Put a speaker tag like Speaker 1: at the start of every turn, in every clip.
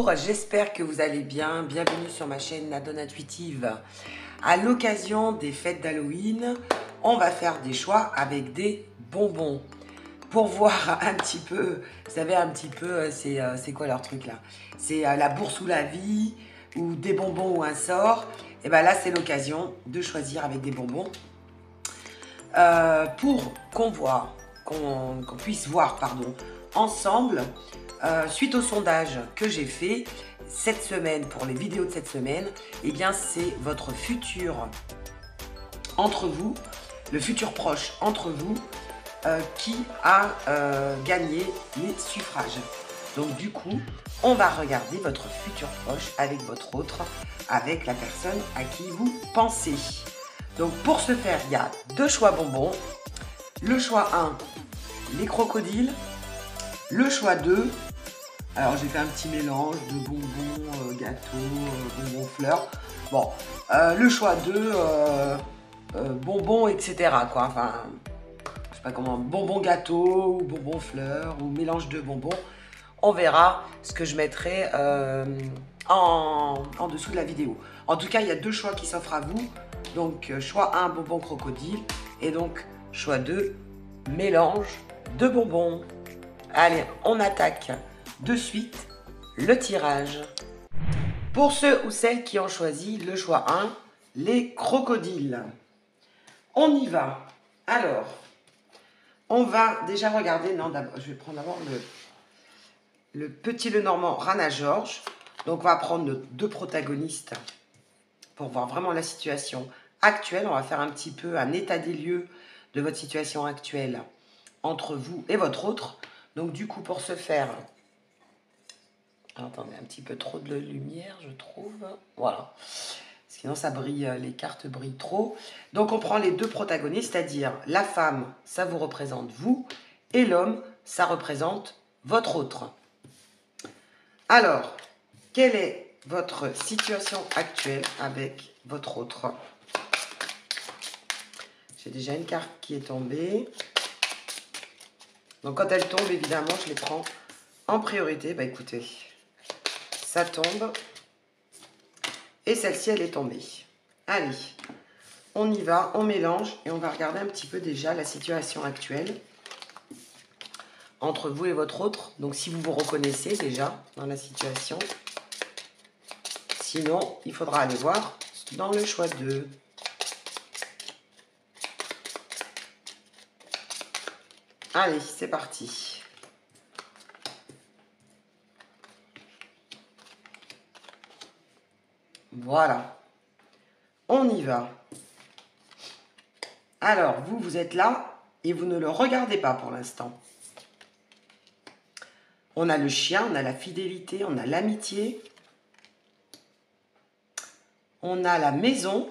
Speaker 1: Bonjour, j'espère que vous allez bien. Bienvenue sur ma chaîne Nadone Intuitive. À l'occasion des fêtes d'Halloween, on va faire des choix avec des bonbons. Pour voir un petit peu, vous savez un petit peu, c'est quoi leur truc là? C'est la bourse ou la vie, ou des bonbons ou un sort. Et bien là, c'est l'occasion de choisir avec des bonbons. Pour qu'on puisse voir, pardon, ensemble, suite au sondage que j'ai fait cette semaine, pour les vidéos de cette semaine, eh bien c'est votre futur entre vous, le futur proche entre vous, qui a gagné les suffrages. Donc du coup, on va regarder votre futur proche avec votre autre, avec la personne à qui vous pensez. Donc pour ce faire, il y a deux choix bonbons. Le choix 1, les crocodiles. Le choix 2, alors j'ai fait un petit mélange de bonbons, gâteaux, bonbons fleurs. Bon, le choix 2, bonbons, etc. quoi. Enfin, je sais pas comment, bonbons gâteaux, ou bonbons fleurs, ou mélange de bonbons. On verra ce que je mettrai en dessous de la vidéo. En tout cas, il y a deux choix qui s'offrent à vous. Donc, choix 1, bonbons crocodile. Et donc, choix 2, mélange de bonbons. Allez, on attaque de suite le tirage. Pour ceux ou celles qui ont choisi le choix 1, les crocodiles. On y va. Alors, on va déjà regarder. Non, d'abord, je vais prendre d'abord le petit Lenormand Rana George. Donc, on va prendre nos deux protagonistes pour voir vraiment la situation actuelle. On va faire un petit peu un état des lieux de votre situation actuelle entre vous et votre autre. Donc, du coup, pour ce faire... Attendez, un petit peu trop de lumière, je trouve. Voilà. Sinon, ça brille, les cartes brillent trop. Donc, on prend les deux protagonistes, c'est-à-dire la femme, ça vous représente vous, et l'homme, ça représente votre autre. Alors, quelle est votre situation actuelle avec votre autre? J'ai déjà une carte qui est tombée. Donc, quand elle tombe, évidemment, je les prends en priorité. Bah, écoutez, ça tombe. Et celle-ci, elle est tombée. Allez, on y va, on mélange et on va regarder un petit peu déjà la situation actuelle entre vous et votre autre. Donc, si vous vous reconnaissez déjà dans la situation. Sinon, il faudra aller voir dans le choix 2. Allez, c'est parti. Voilà. On y va. Alors, vous êtes là et vous ne le regardez pas pour l'instant. On a le chien, on a la fidélité, on a l'amitié. On a la maison.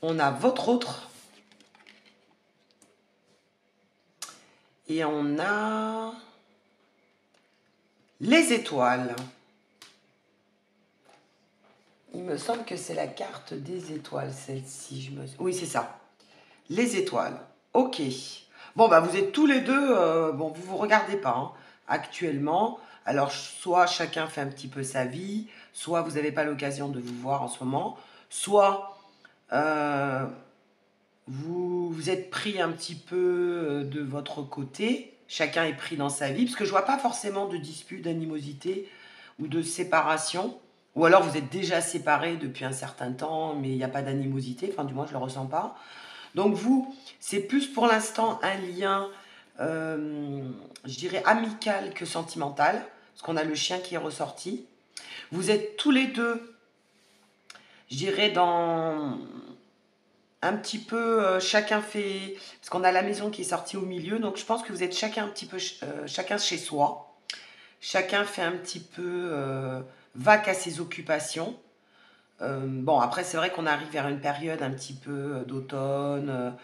Speaker 1: On a votre autre. Et on a les étoiles. Il me semble que c'est la carte des étoiles, celle-ci. Oui, c'est ça. Les étoiles. Ok. Bon, bah, vous êtes tous les deux... bon, vous ne vous regardez pas, hein, actuellement. Alors, soit chacun fait un petit peu sa vie, soit vous n'avez pas l'occasion de vous voir en ce moment, soit vous êtes pris un petit peu de votre côté. Chacun est pris dans sa vie, parce que je ne vois pas forcément de dispute, d'animosité ou de séparation. Ou alors vous êtes déjà séparés depuis un certain temps, mais il n'y a pas d'animosité. Enfin, du moins, je ne le ressens pas. Donc vous, c'est plus pour l'instant un lien, je dirais, amical que sentimental. Parce qu'on a le chien qui est ressorti. Vous êtes tous les deux, je dirais, dans... un petit peu, chacun fait... Parce qu'on a la maison qui est sortie au milieu. Donc je pense que vous êtes chacun un petit peu, chacun chez soi. Chacun fait un petit peu... va qu'à ses occupations. Bon, après, c'est vrai qu'on arrive vers une période un petit peu d'automne,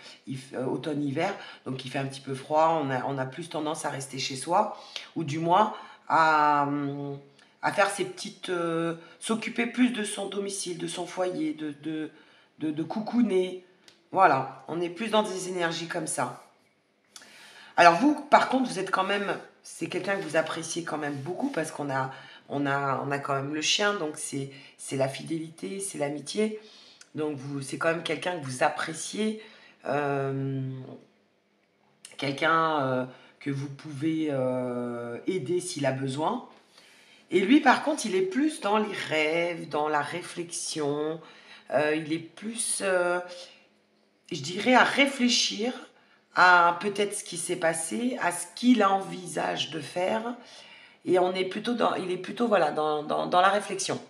Speaker 1: automne-hiver, donc il fait un petit peu froid, on a plus tendance à rester chez soi, ou du moins à faire ses petites... s'occuper plus de son domicile, de son foyer, de coucouner. Voilà, on est plus dans des énergies comme ça. Alors vous, par contre, vous êtes quand même, c'est quelqu'un que vous appréciez quand même beaucoup parce qu'on a quand même le chien, donc c'est la fidélité, c'est l'amitié. Donc vous, c'est quand même quelqu'un que vous appréciez, euh, quelqu'un que vous pouvez aider s'il a besoin. Et lui, par contre, il est plus dans les rêves, dans la réflexion. Il est plus, je dirais, à réfléchir à peut-être ce qui s'est passé, à ce qu'il envisage de faire. Et on est plutôt dans, il est plutôt voilà, dans la réflexion.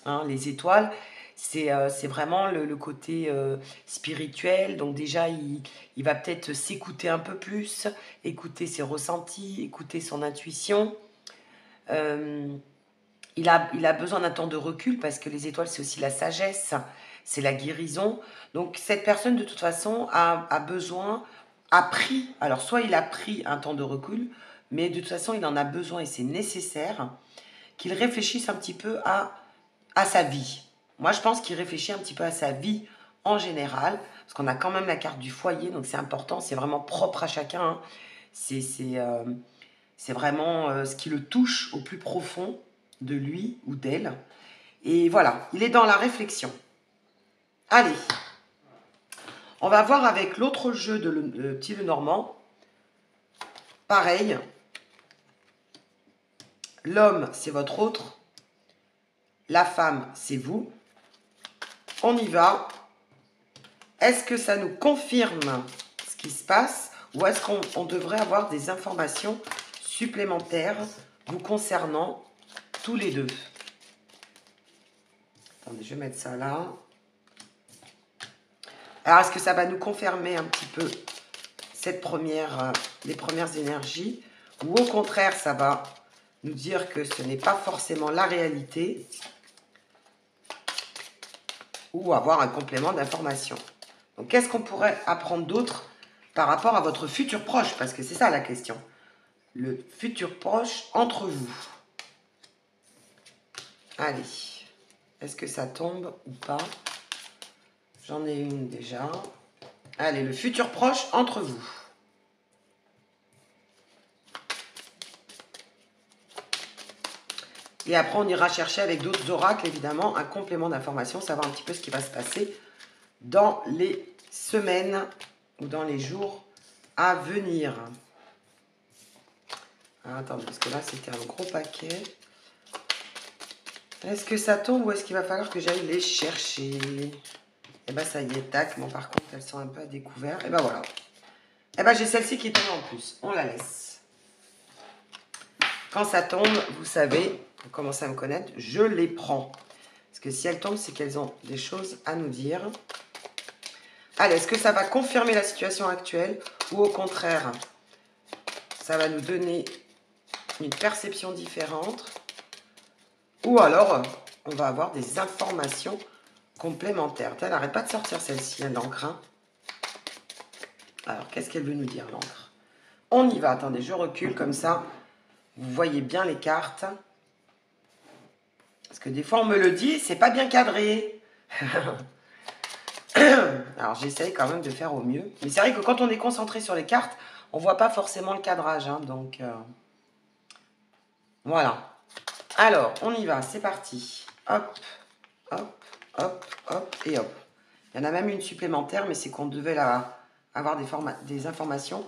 Speaker 1: Hein, les étoiles, c'est vraiment le côté spirituel. Donc déjà, il va peut-être s'écouter un peu plus, écouter ses ressentis, écouter son intuition. Euh, il a besoin d'un temps de recul parce que les étoiles, c'est aussi la sagesse, c'est la guérison. Donc cette personne, de toute façon, a besoin, a pris, alors soit il a pris un temps de recul, mais de toute façon, il en a besoin et c'est nécessaire qu'il réfléchisse un petit peu à sa vie. Moi, je pense qu'il réfléchit un petit peu à sa vie en général, parce qu'on a quand même la carte du foyer, donc c'est important, c'est vraiment propre à chacun. Hein. C'est vraiment ce qui le touche au plus profond de lui ou d'elle. Et voilà, il est dans la réflexion. Allez, on va voir avec l'autre jeu de le petit Lenormand. Pareil, l'homme, c'est votre autre. La femme, c'est vous. On y va. Est-ce que ça nous confirme ce qui se passe ou est-ce qu'on devrait avoir des informations supplémentaires vous concernant tous les deux? Attendez, je vais mettre ça là. Alors, est-ce que ça va nous confirmer un petit peu les premières énergies ou au contraire, ça va nous dire que ce n'est pas forcément la réalité ou avoir un complément d'information? Donc, qu'est-ce qu'on pourrait apprendre d'autre par rapport à votre futur proche? Parce que c'est ça la question. Le futur proche entre vous. Allez, est-ce que ça tombe ou pas? J'en ai une déjà. Allez, le futur proche entre vous. Et après, on ira chercher avec d'autres oracles, évidemment, un complément d'information, savoir un petit peu ce qui va se passer dans les semaines ou dans les jours à venir. Alors, attendez, parce que là, c'était un gros paquet. Est-ce que ça tombe ou est-ce qu'il va falloir que j'aille les chercher? Eh bien, ça y est, tac. Bon, par contre, elles sont un peu à découvert. Et ben voilà. Eh ben, j'ai celle-ci qui tombe en plus. On la laisse. Quand ça tombe, vous savez, vous commencez à me connaître, je les prends. Parce que si elles tombent, c'est qu'elles ont des choses à nous dire. Allez, est-ce que ça va confirmer la situation actuelle ou au contraire, ça va nous donner une perception différente? Ou alors, on va avoir des informations complémentaires. Elle n'arrête pas de sortir celle-ci, l'encre. Hein. Alors, qu'est-ce qu'elle veut nous dire, l'encre? On y va. Attendez, je recule comme ça. Vous voyez bien les cartes. Parce que des fois, on me le dit, c'est pas bien cadré. Alors, j'essaye quand même de faire au mieux. Mais c'est vrai que quand on est concentré sur les cartes, on voit pas forcément le cadrage. Hein, donc, voilà. Alors, on y va. C'est parti. Hop, hop, hop, hop et hop. Il y en a même une supplémentaire, mais c'est qu'on devait avoir des informations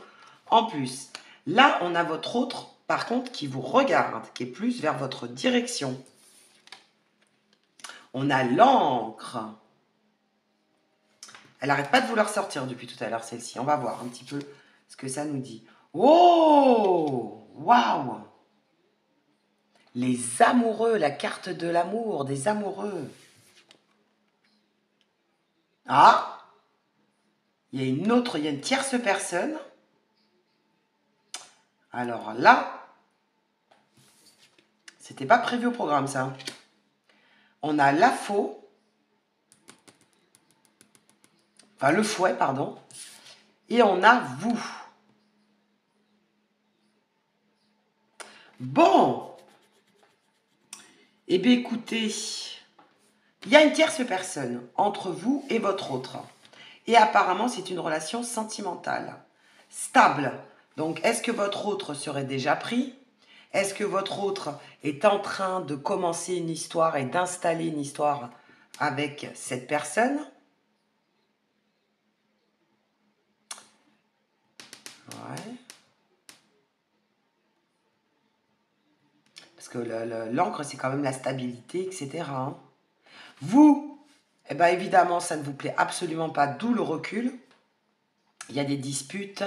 Speaker 1: en plus. Là, on a votre autre, par contre, qui vous regarde, qui est plus vers votre direction. On a l'encre. Elle n'arrête pas de vouloir sortir depuis tout à l'heure, celle-ci. On va voir un petit peu ce que ça nous dit. Oh! Waouh! Les amoureux, la carte de l'amour, des amoureux. Ah! Il y a il y a une tierce personne. Alors là, c'était pas prévu au programme, ça. On a la faux. Enfin, le fouet, pardon. Et on a vous. Bon. Eh bien, écoutez, il y a une tierce personne entre vous et votre autre. Et apparemment, c'est une relation sentimentale, stable, Donc, est-ce que votre autre serait déjà pris? Est-ce que votre autre est en train de commencer une histoire et d'installer une histoire avec cette personne? Ouais. Parce que l'encre, c'est quand même la stabilité, etc. hein. Vous, eh ben, évidemment, ça ne vous plaît absolument pas, d'où le recul. Il y a des disputes,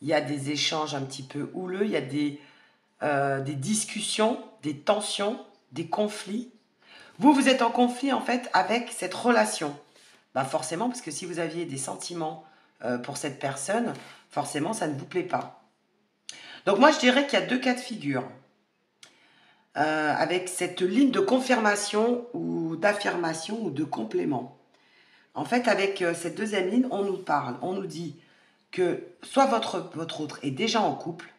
Speaker 1: il y a des échanges un petit peu houleux, il y a des discussions, des tensions, des conflits. Vous, vous êtes en conflit en fait avec cette relation. Bah forcément, parce que si vous aviez des sentiments pour cette personne, forcément, ça ne vous plaît pas. Donc moi, je dirais qu'il y a deux cas de figure. Avec cette ligne de confirmation ou d'affirmation ou de complément. En fait, avec cette deuxième ligne, on nous parle, on nous dit que soit votre autre est déjà en couple,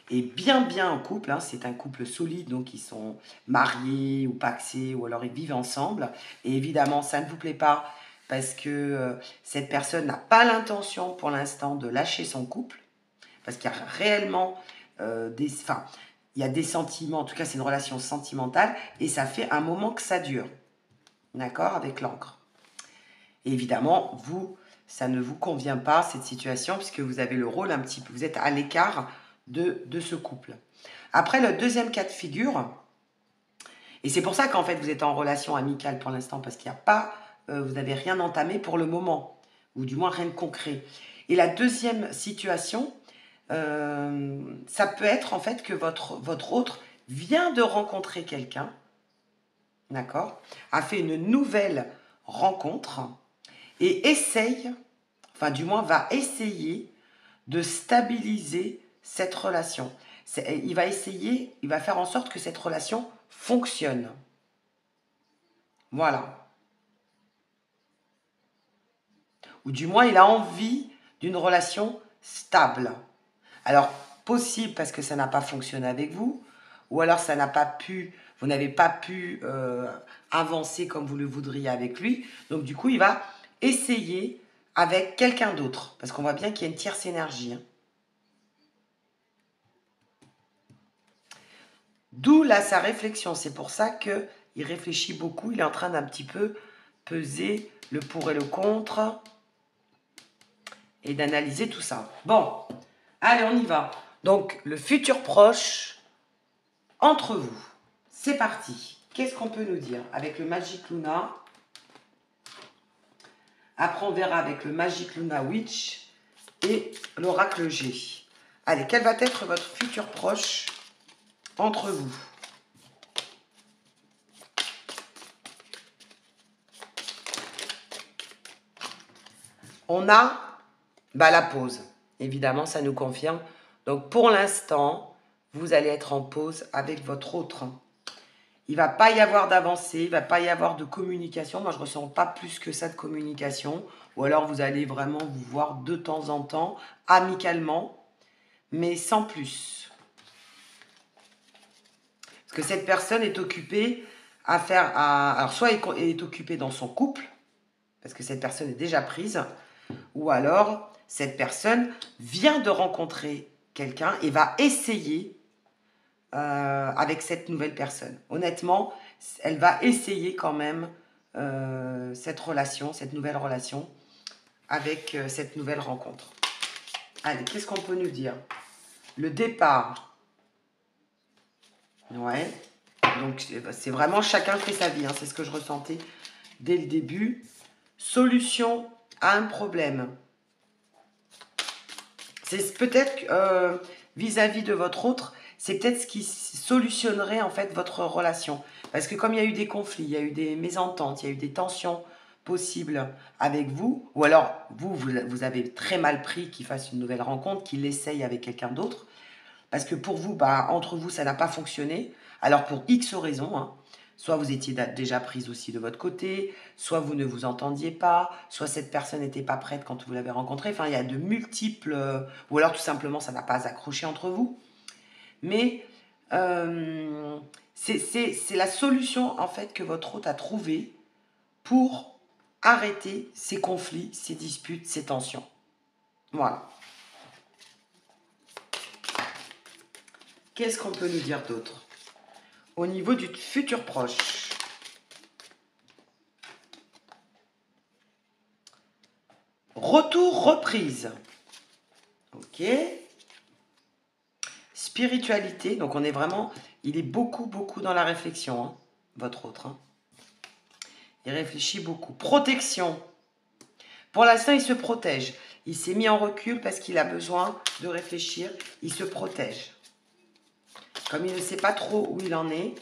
Speaker 1: et bien en couple, hein, c'est un couple solide, donc ils sont mariés ou pacsés, ou alors ils vivent ensemble, et évidemment, ça ne vous plaît pas parce que cette personne n'a pas l'intention pour l'instant de lâcher son couple, parce qu'il y a réellement enfin, il y a des sentiments, en tout cas c'est une relation sentimentale, et ça fait un moment que ça dure, d'accord, avec l'encre. Et évidemment, vous, ça ne vous convient pas, cette situation, puisque vous avez le rôle un petit peu, vous êtes à l'écart de ce couple. Après, le deuxième cas de figure, et c'est pour ça qu'en fait, vous êtes en relation amicale pour l'instant, parce qu'il n'y a pas, vous n'avez rien entamé pour le moment, ou du moins rien de concret. Et la deuxième situation, ça peut être en fait que votre autre vient de rencontrer quelqu'un, d'accord, a fait une nouvelle rencontre et essaye, enfin du moins va essayer de stabiliser cette relation. Il va essayer, il va faire en sorte que cette relation fonctionne. Voilà. Ou du moins, il a envie d'une relation stable. Alors, possible parce que ça n'a pas fonctionné avec vous, ou alors ça n'a pas pu, vous n'avez pas pu avancer comme vous le voudriez avec lui. Donc, du coup, il va essayer avec quelqu'un d'autre. Parce qu'on voit bien qu'il y a une tierce énergie. Hein. D'où là sa réflexion. C'est pour ça qu'il réfléchit beaucoup. Il est en train d'un petit peu peser le pour et le contre et d'analyser tout ça. Bon, allez, on y va. Donc, le futur proche entre vous. C'est parti. Qu'est-ce qu'on peut nous dire avec le Magic Luna? Après, on verra avec le Magic Luna Witch et l'Oracle G. Allez, quel va être votre futur proche entre vous? On a la pause. Évidemment, ça nous confirme. Donc, pour l'instant, vous allez être en pause avec votre autre. Il ne va pas y avoir d'avancée, il ne va pas y avoir de communication. Moi, je ne ressens pas plus que ça de communication. Ou alors, vous allez vraiment vous voir de temps en temps, amicalement, mais sans plus. Parce que cette personne est occupée à faire... Alors, soit elle est occupée dans son couple, parce que cette personne est déjà prise, ou alors cette personne vient de rencontrer quelqu'un et va essayer avec cette nouvelle personne. Honnêtement, elle va essayer quand même cette relation, cette nouvelle relation avec cette nouvelle rencontre. Allez, qu'est-ce qu'on peut nous dire? Le départ. Ouais. Donc, c'est vraiment chacun fait sa vie. Hein, c'est ce que je ressentais dès le début. Solution à un problème. C'est peut-être vis-à-vis de votre autre, c'est peut-être ce qui solutionnerait en fait votre relation. Parce que comme il y a eu des conflits, il y a eu des mésententes, il y a eu des tensions possibles avec vous, ou alors vous avez très mal pris qu'il fasse une nouvelle rencontre, qu'il essaye avec quelqu'un d'autre, parce que pour vous, entre vous, ça n'a pas fonctionné. Alors pour X raisons, hein, soit vous étiez déjà prise aussi de votre côté, soit vous ne vous entendiez pas, soit cette personne n'était pas prête quand vous l'avez rencontrée. Enfin, il y a de multiples... ou alors tout simplement, ça n'a pas accroché entre vous. Mais c'est la solution, en fait, que votre hôte a trouvée pour arrêter ces conflits, ces disputes, ces tensions. Voilà. Qu'est-ce qu'on peut nous dire d'autre? Au niveau du futur proche. Retour, reprise. Ok. Spiritualité. Donc, on est vraiment... Il est beaucoup dans la réflexion, hein, votre autre. Hein. Il réfléchit beaucoup. Protection. Pour l'instant, il se protège. Il s'est mis en recul parce qu'il a besoin de réfléchir. Il se protège. Comme il ne sait pas trop où il en est,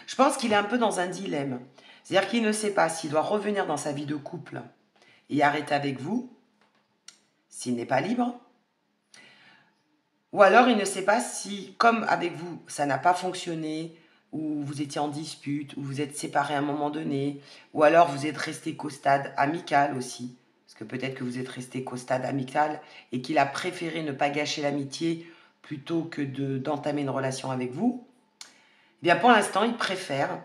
Speaker 1: je pense qu'il est un peu dans un dilemme. C'est-à-dire qu'il ne sait pas s'il doit revenir dans sa vie de couple et arrêter avec vous, s'il n'est pas libre. Ou alors il ne sait pas si, comme avec vous, ça n'a pas fonctionné, ou vous étiez en dispute, ou vous êtes séparés à un moment donné, ou alors vous êtes resté qu'au stade amical aussi. Parce que peut-être que vous êtes resté qu'au stade amical et qu'il a préféré ne pas gâcher l'amitié plutôt que d'entamer une relation avec vous. Eh bien, pour l'instant, il préfère,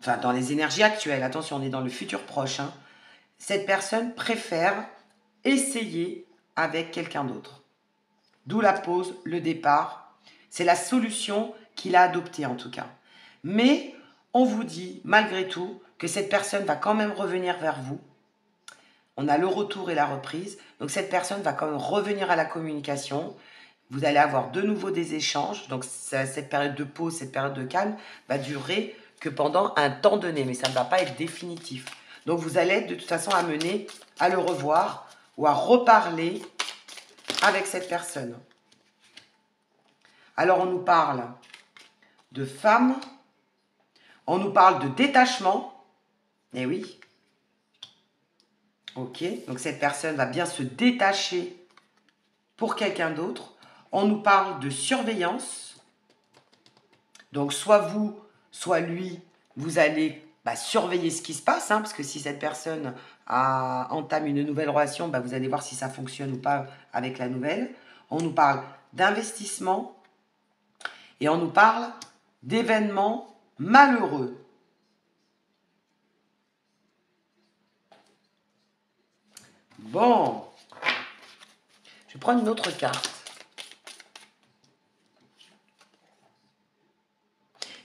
Speaker 1: enfin, dans les énergies actuelles, attention, on est dans le futur proche, hein, cette personne préfère essayer avec quelqu'un d'autre. D'où la pause, le départ. C'est la solution qu'il a adoptée en tout cas. Mais on vous dit, malgré tout, que cette personne va quand même revenir vers vous. On a le retour et la reprise. Donc cette personne va quand même revenir à la communication. Vous allez avoir de nouveau des échanges. Donc cette période de pause, cette période de calme va durer que pendant un temps donné. Mais ça ne va pas être définitif. Donc vous allez être de toute façon amené à le revoir ou à reparler avec cette personne. Alors on nous parle de femme, on nous parle de détachement, eh oui, ok, donc cette personne va bien se détacher pour quelqu'un d'autre. On nous parle de surveillance, donc soit vous, soit lui, vous allez surveiller ce qui se passe, hein, parce que si cette personne entame une nouvelle relation, vous allez voir si ça fonctionne ou pas avec la nouvelle. On nous parle d'investissement et on nous parle d'événements malheureux. Bon, je vais prendre une autre carte.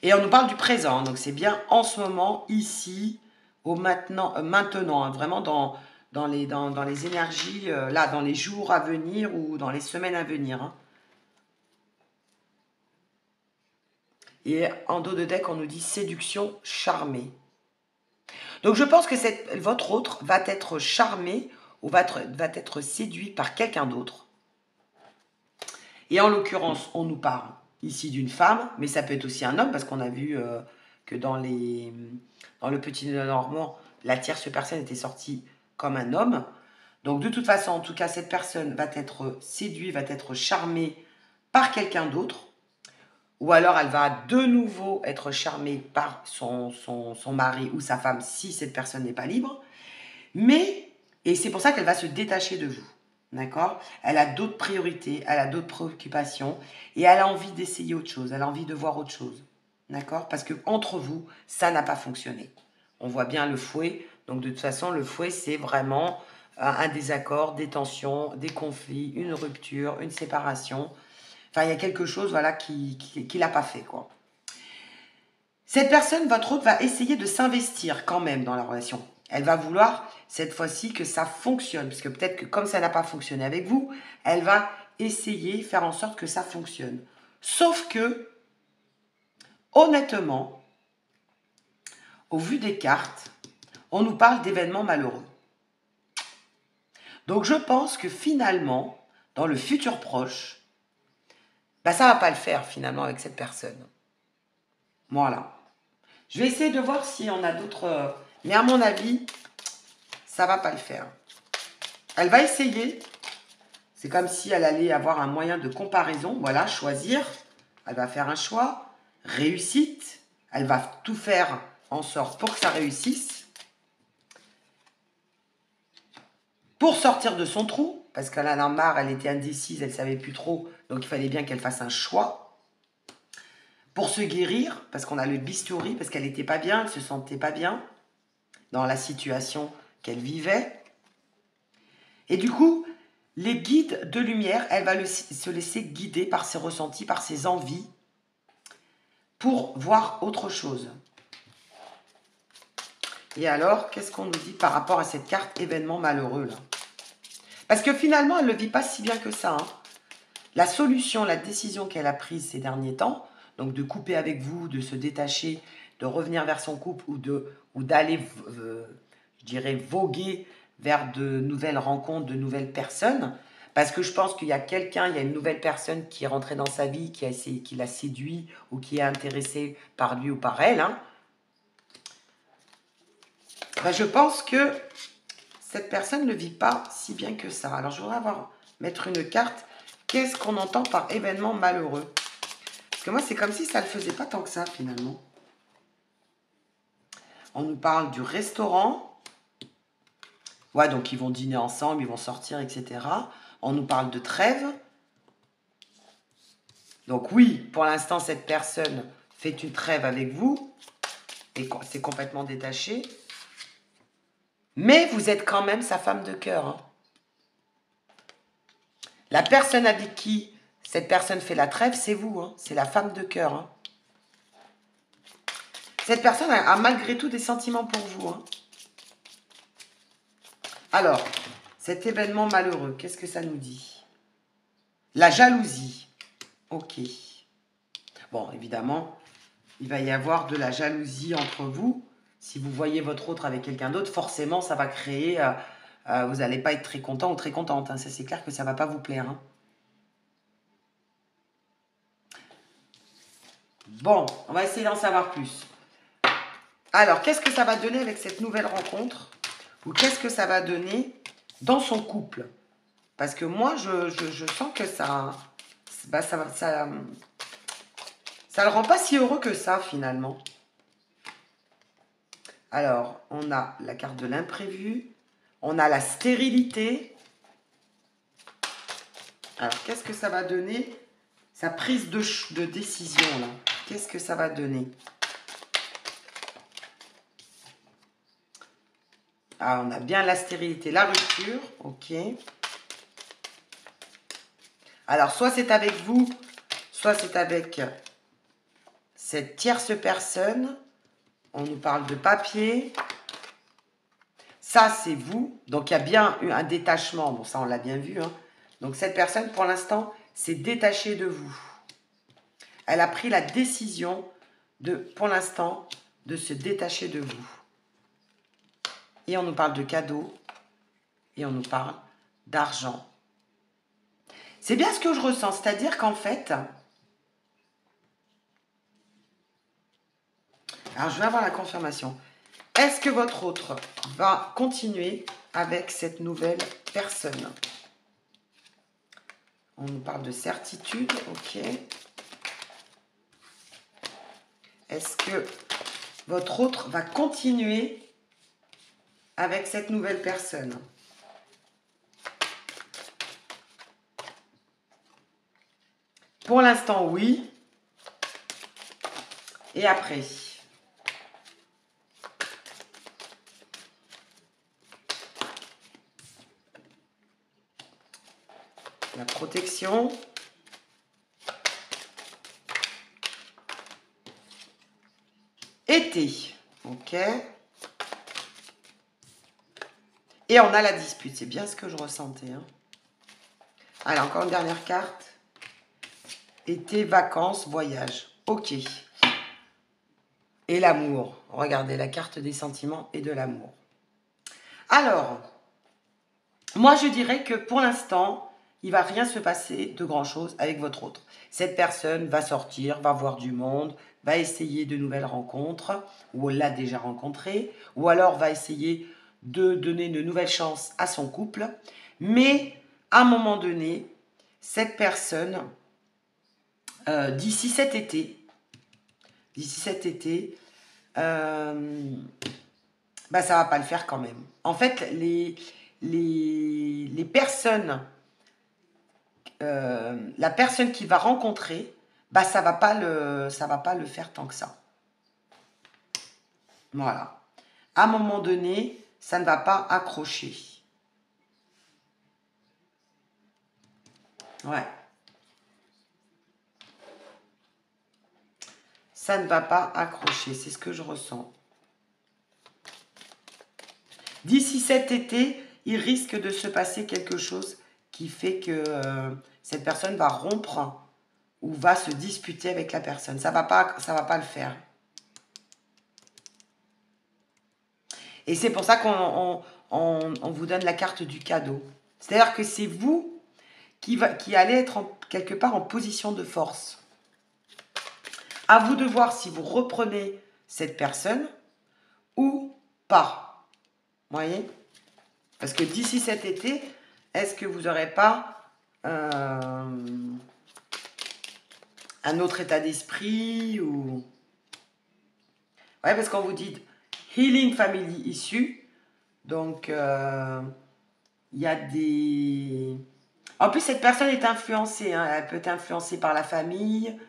Speaker 1: Et on nous parle du présent, donc c'est bien en ce moment, ici, au maintenant, hein, vraiment dans les énergies, là, dans les jours à venir ou dans les semaines à venir. Hein. Et en dos de deck, on nous dit séduction charmée. Donc je pense que votre autre va être charmé ou va être séduit par quelqu'un d'autre. Et en l'occurrence, on nous parle ici d'une femme, mais ça peut être aussi un homme, parce qu'on a vu que dans le Petit Normand, la tierce personne était sortie comme un homme. Donc de toute façon, en tout cas, cette personne va être séduite, va être charmée par quelqu'un d'autre. Ou alors elle va de nouveau être charmée par son mari ou sa femme si cette personne n'est pas libre. Et c'est pour ça qu'elle va se détacher de vous. D'accord? Elle a d'autres priorités, elle a d'autres préoccupations et elle a envie d'essayer autre chose, elle a envie de voir autre chose. D'accord? Parce que entre vous, ça n'a pas fonctionné. On voit bien le fouet. Donc de toute façon, le fouet, c'est vraiment un désaccord, des tensions, des conflits, une rupture, une séparation. Enfin, il y a quelque chose voilà, qui n'a pas fait, quoi. Cette personne, votre autre, va essayer de s'investir quand même dans la relation. Elle va vouloir, cette fois-ci, que ça fonctionne. Parce que peut-être que comme ça n'a pas fonctionné avec vous, elle va essayer, faire en sorte que ça fonctionne. Sauf que, honnêtement, au vu des cartes, on nous parle d'événements malheureux. Donc je pense que finalement, dans le futur proche, ça ne va pas le faire finalement avec cette personne. Voilà. Je vais essayer de voir si on a d'autres... Mais à mon avis, ça ne va pas le faire. Elle va essayer. C'est comme si elle allait avoir un moyen de comparaison. Voilà, choisir. Elle va faire un choix. Réussite. Elle va tout faire en sorte pour que ça réussisse. Pour sortir de son trou, parce qu'elle en a marre, elle était indécise, elle ne savait plus trop. Donc il fallait bien qu'elle fasse un choix. Pour se guérir, parce qu'on a le bistouri, parce qu'elle n'était pas bien, elle ne se sentait pas bien dans la situation qu'elle vivait. Et du coup, Les guides de lumière, elle va se laisser guider par ses ressentis, par ses envies, pour voir autre chose. Et alors, qu'est-ce qu'on nous dit par rapport à cette carte événement malheureux là? Parce que finalement, elle ne le vit pas si bien que ça. Hein. La solution, la décision qu'elle a prise ces derniers temps, donc de couper avec vous, de se détacher, de revenir vers son couple ou d'aller, je dirais, voguer vers de nouvelles rencontres, de nouvelles personnes, parce que je pense qu'il y a quelqu'un, il y a une nouvelle personne qui est rentrée dans sa vie, qui l'a séduit ou qui est intéressée par lui ou par elle. Hein. Ben, je pense que cette personne ne vit pas si bien que ça. Alors, je voudrais mettre une carte. Qu'est-ce qu'on entend par événement malheureux? Parce que moi, c'est comme si ça ne le faisait pas tant que ça, finalement. On nous parle du restaurant. Ouais, donc ils vont dîner ensemble, ils vont sortir, etc. On nous parle de trêve. Donc oui, pour l'instant, cette personne fait une trêve avec vous. Et c'est complètement détaché. Mais vous êtes quand même sa femme de cœur. Hein. La personne avec qui cette personne fait la trêve, c'est vous. Hein. C'est la femme de cœur. Hein. Cette personne a malgré tout des sentiments pour vous. Hein. Alors, cet événement malheureux, qu'est-ce que ça nous dit? La jalousie. Ok. Bon, évidemment, il va y avoir de la jalousie entre vous. Si vous voyez votre autre avec quelqu'un d'autre, forcément, ça va créer... vous n'allez pas être très content ou très contente. Hein. Ça, c'est clair que ça ne va pas vous plaire. Hein. Bon, on va essayer d'en savoir plus. Alors, qu'est-ce que ça va donner avec cette nouvelle rencontre? Ou qu'est-ce que ça va donner dans son couple? Parce que moi, je sens que ça... Bah, ça le rend pas si heureux que ça, finalement. Alors, on a la carte de l'imprévu. On a la stérilité. Alors, qu'est-ce que ça va donner? Sa prise de décision, là. Qu'est-ce que ça va donner? Ah, on a bien la stérilité, la rupture. Ok. Alors, soit c'est avec vous, soit c'est avec cette tierce personne. On nous parle de papier. Ça, c'est vous. Donc, il y a bien eu un détachement. Bon, ça, on l'a bien vu. Hein. Donc, cette personne, pour l'instant, s'est détachée de vous. Elle a pris la décision, pour l'instant, de se détacher de vous. Et on nous parle de cadeaux. Et on nous parle d'argent. C'est bien ce que je ressens. C'est-à-dire qu'en fait... Alors, je vais avoir la confirmation. Est-ce que votre autre va continuer avec cette nouvelle personne? On nous parle de certitude, ok. Est-ce que votre autre va continuer avec cette nouvelle personne? Pour l'instant, oui. Et après? La protection. Été. Ok. Et on a la dispute. C'est bien ce que je ressentais. Hein. Allez, encore une dernière carte. Été, vacances, voyage. Ok. Et l'amour. Regardez la carte des sentiments et de l'amour. Alors, moi je dirais que pour l'instant, il ne va rien se passer de grand-chose avec votre autre. Cette personne va sortir, va voir du monde, va essayer de nouvelles rencontres, ou l'a déjà rencontré, ou alors va essayer de donner une nouvelle chance à son couple. Mais à un moment donné, cette personne, d'ici cet été, bah, ça va pas le faire quand même. En fait, les personnes, la personne qu'il va rencontrer, bah, ça va pas le faire tant que ça. Voilà. À un moment donné, ça ne va pas accrocher. Ouais. Ça ne va pas accrocher, c'est ce que je ressens. D'ici cet été, il risque de se passer quelque chose qui fait que cette personne va rompre ou va se disputer avec la personne. Ça va pas le faire. Et c'est pour ça qu'on vous donne la carte du cadeau. C'est-à-dire que c'est vous qui allez être quelque part en position de force. À vous de voir si vous reprenez cette personne ou pas. Vous voyez? Parce que d'ici cet été, est-ce que vous n'aurez pas un autre état d'esprit ou... Ouais, parce qu'on vous dit Healing Family issue. Donc, il y a des... En plus, cette personne est influencée. Hein. Elle peut être influencée par la famille.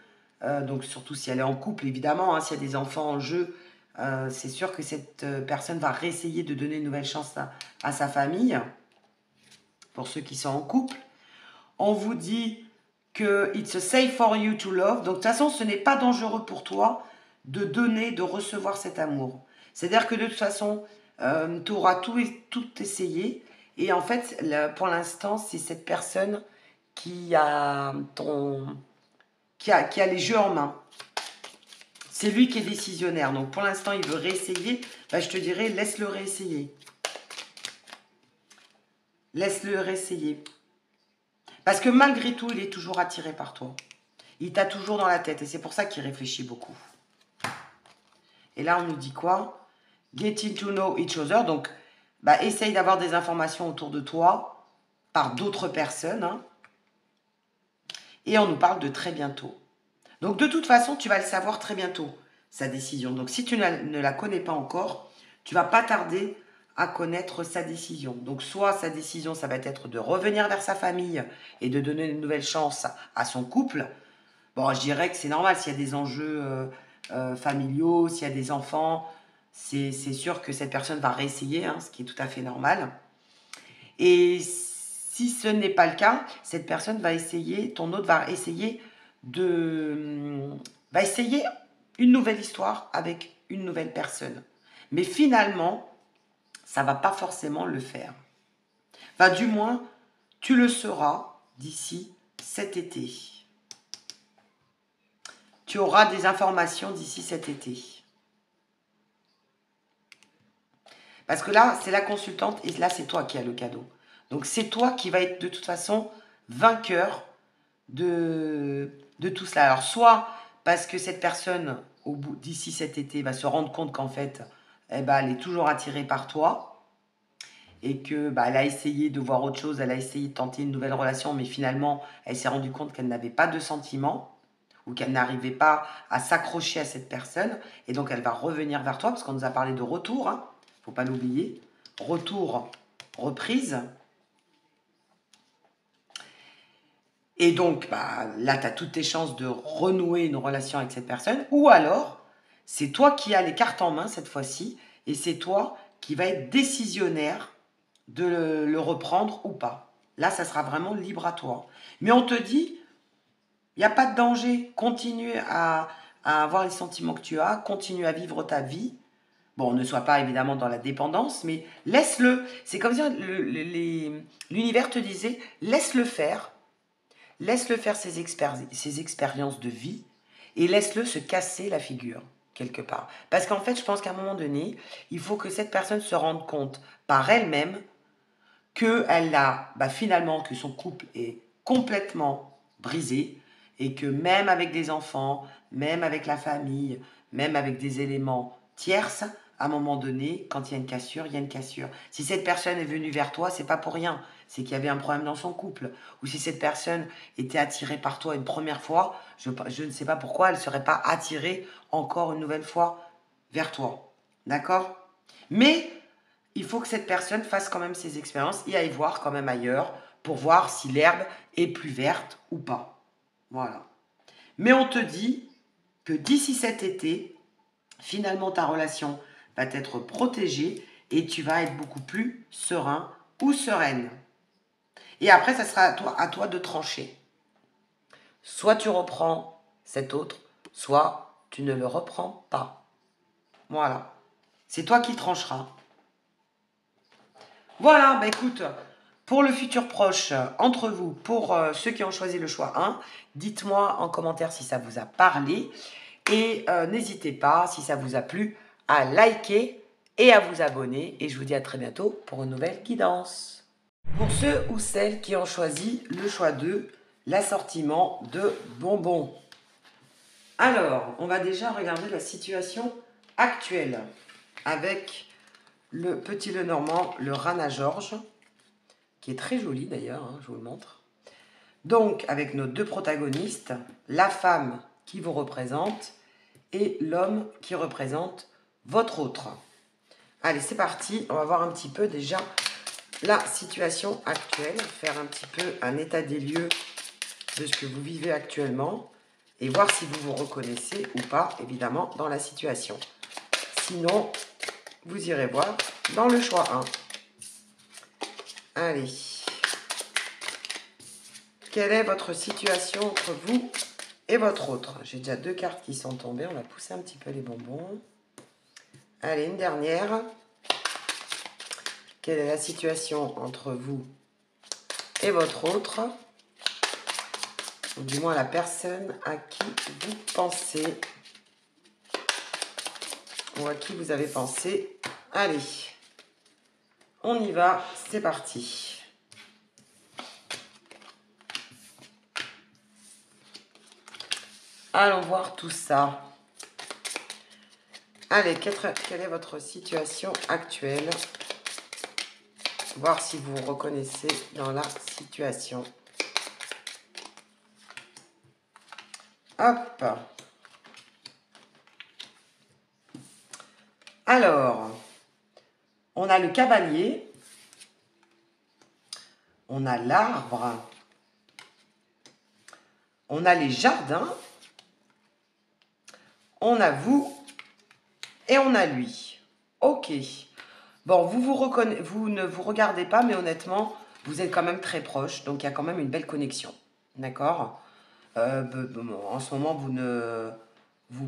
Speaker 1: Donc, surtout si elle est en couple, évidemment. Hein, s'il y a des enfants en jeu, c'est sûr que cette personne va réessayer de donner une nouvelle chance à sa famille. Pour ceux qui sont en couple. On vous dit que it's safe for you to love. Donc, de toute façon, ce n'est pas dangereux pour toi de donner, de recevoir cet amour. C'est-à-dire que de toute façon, tu auras tout essayé. Et en fait, pour l'instant, c'est cette personne qui a les jeux en main. C'est lui qui est décisionnaire. Donc, pour l'instant, il veut réessayer. Ben, je te dirais, laisse-le réessayer. Laisse-le réessayer. Parce que malgré tout, il est toujours attiré par toi. Il t'a toujours dans la tête. Et c'est pour ça qu'il réfléchit beaucoup. Et là, on nous dit quoi? Getting to know each other. Donc, bah, essaye d'avoir des informations autour de toi par d'autres personnes. Hein. Et on nous parle de très bientôt. Donc, de toute façon, tu vas le savoir très bientôt, sa décision. Donc, si tu ne la connais pas encore, tu vas pas tarder à connaître sa décision. Donc, soit sa décision, ça va être de revenir vers sa famille et de donner une nouvelle chance à son couple. Bon, je dirais que c'est normal s'il y a des enjeux familiaux, s'il y a des enfants, c'est sûr que cette personne va réessayer, hein, ce qui est tout à fait normal. Et si ce n'est pas le cas, cette personne va essayer, ton autre va essayer une nouvelle histoire avec une nouvelle personne. Mais finalement, ça ne va pas forcément le faire. Enfin, du moins, tu le sauras d'ici cet été. Tu auras des informations d'ici cet été. Parce que là, c'est la consultante et là, c'est toi qui as le cadeau. Donc, c'est toi qui va être de toute façon vainqueur de tout cela. Alors, soit parce que cette personne, d'ici cet été, va se rendre compte qu'en fait, elle est toujours attirée par toi et que elle a essayé de voir autre chose, elle a essayé de tenter une nouvelle relation, mais finalement, elle s'est rendue compte qu'elle n'avait pas de sentiments ou qu'elle n'arrivait pas à s'accrocher à cette personne, et donc elle va revenir vers toi, parce qu'on nous a parlé de retour, hein, faut pas l'oublier, retour, reprise. Et donc, là, tu as toutes tes chances de renouer une relation avec cette personne, ou alors, c'est toi qui as les cartes en main cette fois-ci, et c'est toi qui va être décisionnaire de le reprendre ou pas. Là, ça sera vraiment libre à toi. Mais on te dit, il n'y a pas de danger. Continue à avoir les sentiments que tu as. Continue à vivre ta vie. Bon, ne sois pas évidemment dans la dépendance, mais laisse-le. C'est comme si l'univers te disait, laisse-le faire. Laisse-le faire ses expériences de vie et laisse-le se casser la figure, quelque part. Parce qu'en fait, je pense qu'à un moment donné, il faut que cette personne se rende compte par elle-même qu'elle a, finalement, que son couple est complètement brisé, et que même avec des enfants, même avec la famille, même avec des éléments tierces, à un moment donné, quand il y a une cassure, il y a une cassure. Si cette personne est venue vers toi, c'est pas pour rien, c'est qu'il y avait un problème dans son couple. Ou si cette personne était attirée par toi une première fois, je ne sais pas pourquoi elle ne serait pas attirée encore une nouvelle fois vers toi. D'accord? Mais il faut que cette personne fasse quand même ses expériences et aille voir quand même ailleurs pour voir si l'herbe est plus verte ou pas. Voilà. Mais on te dit que d'ici cet été, finalement ta relation va être protégée et tu vas être beaucoup plus serein ou sereine. Et après, ça sera à toi de trancher. soit tu reprends cet autre, soit tu ne le reprends pas. Voilà. C'est toi qui trancheras. Voilà, bah écoute, pour le futur proche, entre vous, pour ceux qui ont choisi le choix 1, dites-moi en commentaire si ça vous a parlé. Et n'hésitez pas, si ça vous a plu, à liker et à vous abonner. Et je vous dis à très bientôt pour une nouvelle guidance. Pour ceux ou celles qui ont choisi le choix 2, l'assortiment de bonbons. Alors, on va déjà regarder la situation actuelle avec le petit Lenormand, le Rana George, qui est très joli d'ailleurs, hein, je vous le montre. Donc, avec nos deux protagonistes, la femme qui vous représente et l'homme qui représente votre autre. Allez, c'est parti. On va voir un petit peu déjà la situation actuelle, faire un petit peu un état des lieux de ce que vous vivez actuellement et voir si vous vous reconnaissez ou pas, évidemment, dans la situation. Sinon, vous irez voir dans le choix 1. Allez. Quelle est votre situation entre vous et votre autre? J'ai déjà 2 cartes qui sont tombées. On va pousser un petit peu les bonbons. Allez, une dernière. Quelle est la situation entre vous et votre autre? Ou du moins la personne à qui vous pensez. Ou à qui vous avez pensé. Allez, on y va, c'est parti. Allons voir tout ça. Allez, quelle est votre situation actuelle? Voir si vous vous reconnaissez dans la situation. Hop. Alors, on a le cavalier. On a l'arbre. On a les jardins. On a vous. Et on a lui. Ok. Bon, vous ne vous regardez pas, mais honnêtement, vous êtes quand même très proches. Donc, il y a quand même une belle connexion. D'accord? En ce moment,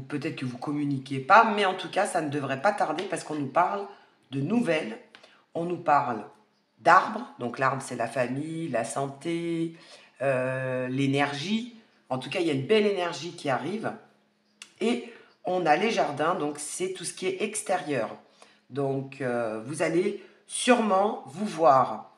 Speaker 1: peut-être que vous communiquez pas, mais en tout cas, ça ne devrait pas tarder parce qu'on nous parle de nouvelles. On nous parle d'arbres. Donc, l'arbre, c'est la famille, la santé, l'énergie. En tout cas, il y a une belle énergie qui arrive. Et on a les jardins, donc c'est tout ce qui est extérieur. Donc, vous allez sûrement vous voir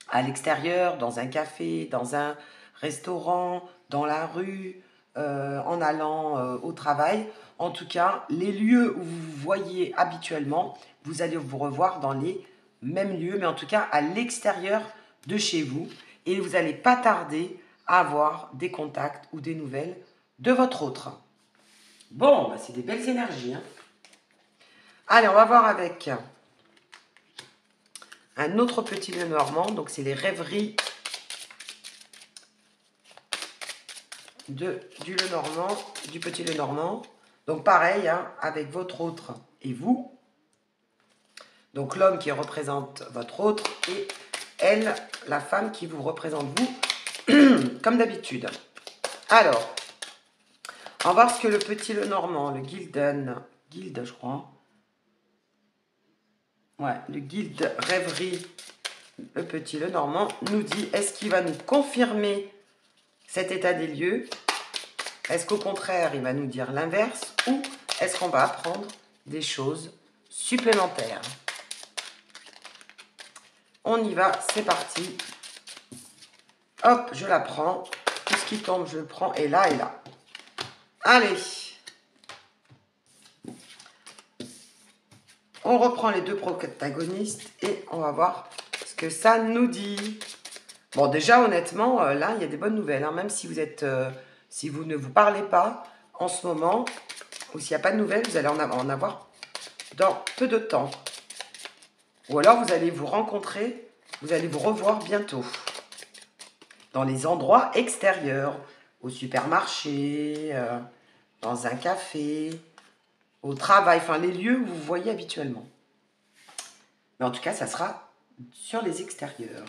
Speaker 1: à l'extérieur, dans un café, dans un restaurant, dans la rue, en allant au travail. En tout cas, les lieux où vous vous voyez habituellement, vous allez vous revoir dans les mêmes lieux, mais en tout cas à l'extérieur de chez vous. Et vous n'allez pas tarder à avoir des contacts ou des nouvelles de votre autre. Bon, bah c'est des belles énergies. Hein. Allez, on va voir avec un autre petit Lenormand. Donc, c'est les rêveries du Lenormand, du petit Lenormand. Donc, pareil, hein, avec votre autre et vous. Donc, l'homme qui représente votre autre et elle, la femme qui vous représente vous, comme d'habitude. Alors, on va voir ce que le petit Lenormand, le Guilde, je crois. Ouais, le Guilde Rêverie, le petit Lenormand, nous dit, est-ce qu'il va nous confirmer cet état des lieux? Est-ce qu'au contraire, il va nous dire l'inverse? Ou est-ce qu'on va apprendre des choses supplémentaires? On y va, c'est parti. Hop, je la prends. Tout ce qui tombe, je le prends. Et là, et là. Allez. On reprend les deux protagonistes et on va voir ce que ça nous dit. Bon, déjà, honnêtement, là, il y a des bonnes nouvelles. Hein, même si vous êtes, si vous ne vous parlez pas en ce moment, ou s'il n'y a pas de nouvelles, vous allez en avoir dans peu de temps. Ou alors, vous allez vous rencontrer, vous allez vous revoir bientôt. Dans les endroits extérieurs, au supermarché, dans un café, au travail, enfin les lieux où vous voyez habituellement. Mais en tout cas, ça sera sur les extérieurs.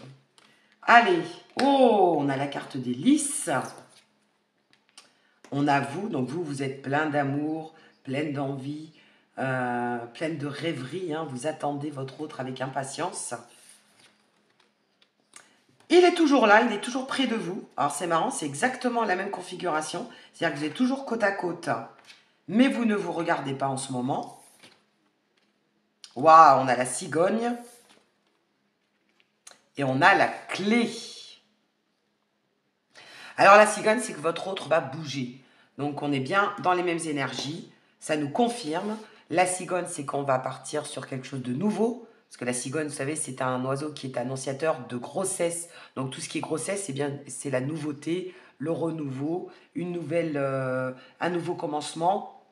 Speaker 1: Allez, oh, on a la carte des lys. On a vous, donc vous êtes plein d'amour, pleine d'envie, pleine de rêverie, hein, vous attendez votre autre avec impatience. Il est toujours là, il est toujours près de vous. Alors c'est marrant, c'est exactement la même configuration, c'est-à-dire que vous êtes toujours côte à côte, mais vous ne vous regardez pas en ce moment. Waouh, on a la cigogne et on a la clé. Alors la cigogne, c'est que votre autre va bouger. Donc on est bien dans les mêmes énergies, ça nous confirme. La cigogne, c'est qu'on va partir sur quelque chose de nouveau. Parce que la cigogne, vous savez, c'est un oiseau qui est annonciateur de grossesse. Donc tout ce qui est grossesse, c'est la nouveauté, le renouveau, un nouveau commencement.